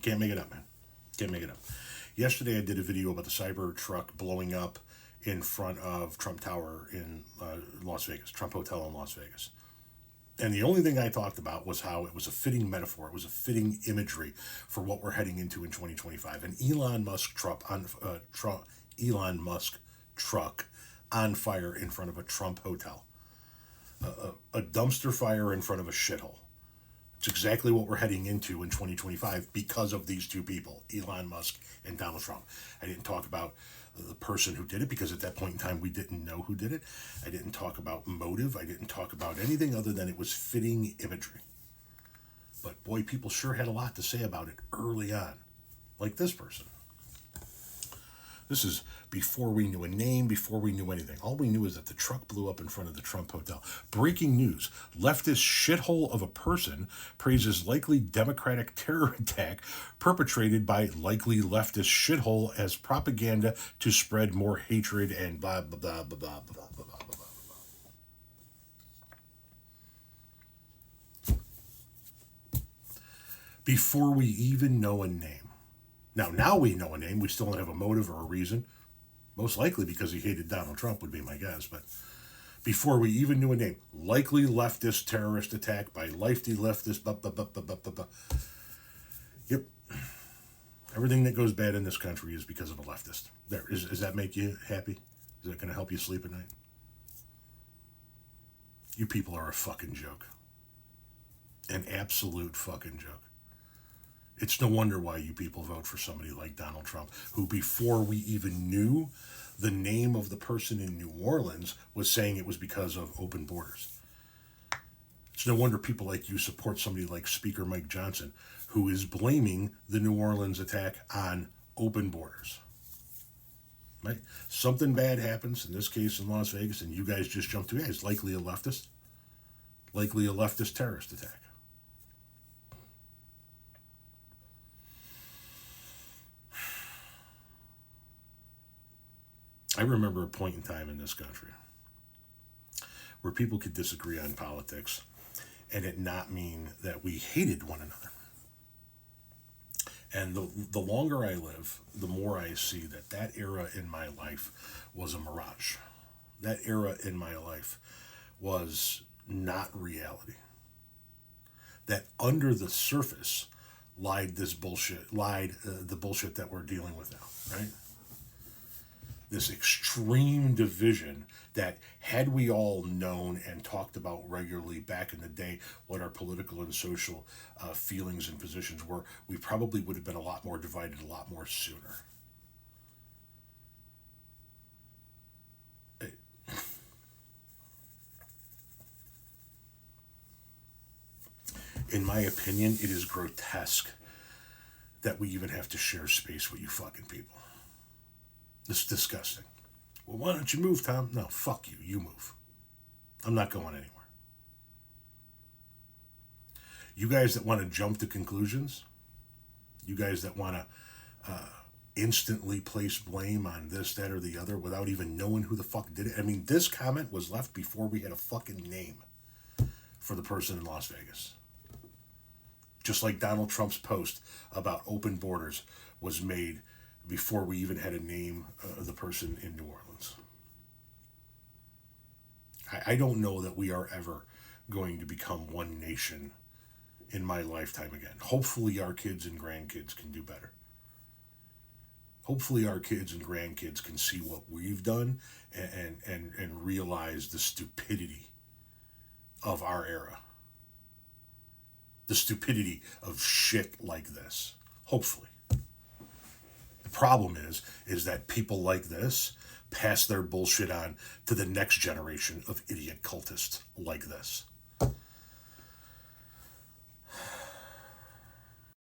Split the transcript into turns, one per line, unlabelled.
Can't make it up, man. Can't make it up. Yesterday I did a video about the Cybertruck blowing up in front of Trump Tower in Las Vegas, Trump Hotel in Las Vegas. And the only thing I talked about was how it was a fitting metaphor. It was a fitting imagery for what we're heading into in 2025. An Elon Musk truck on fire in front of a Trump hotel. A dumpster fire in front of a shithole. It's exactly what we're heading into in 2025 because of these two people, Elon Musk and Donald Trump. I didn't talk about the person who did it because at that point in time we didn't know who did it. I didn't talk about motive. I didn't talk about anything other than it was fitting imagery. But boy, people sure had a lot to say about it early on, like this person. This is before we knew a name, before we knew anything. All we knew is that the truck blew up in front of the Trump Hotel. Breaking news. Leftist shithole of a person praises likely Democratic terror attack perpetrated by likely leftist shithole as propaganda to spread more hatred and blah, blah, blah, blah, blah, blah, blah, blah, blah, blah. Before we even know a name. Now we know a name. We still don't have a motive or a reason. Most likely because he hated Donald Trump would be my guess. But before we even knew a name, likely leftist terrorist attack by leftist, blah, blah, blah, blah, blah, blah, blah. Yep. Everything that goes bad in this country is because of a leftist. There. Does that make you happy? Is that going to help you sleep at night? You people are a fucking joke. An absolute fucking joke. It's no wonder why you people vote for somebody like Donald Trump, who before we even knew the name of the person in New Orleans was saying it was because of open borders. It's no wonder people like you support somebody like Speaker Mike Johnson, who is blaming the New Orleans attack on open borders. Right? Something bad happens, in this case in Las Vegas, and you guys just jump to it. It's likely a leftist terrorist attack. I remember a point in time in this country where people could disagree on politics and it not mean that we hated one another. And the longer I live, the more I see that era in my life was a mirage. That era in my life was not reality. That under the surface lied the bullshit that we're dealing with now, right? This extreme division that had we all known and talked about regularly back in the day what our political and social feelings and positions were, we probably would have been a lot more divided a lot more sooner. In my opinion, it is grotesque that we even have to share space with you fucking people. It's disgusting. Well, why don't you move, Tom? No, fuck you. You move. I'm not going anywhere. You guys that want to jump to conclusions, you guys that want to instantly place blame on this, that, or the other without even knowing who the fuck did it. I mean, this comment was left before we had a fucking name for the person in Las Vegas. Just like Donald Trump's post about open borders was made before we even had a name of the person in New Orleans. I don't know that we are ever going to become one nation in my lifetime again. Hopefully our kids and grandkids can do better. Hopefully our kids and grandkids can see what we've done and realize the stupidity of our era. The stupidity of shit like this. Hopefully. Problem is that people like this pass their bullshit on to the next generation of idiot cultists like this.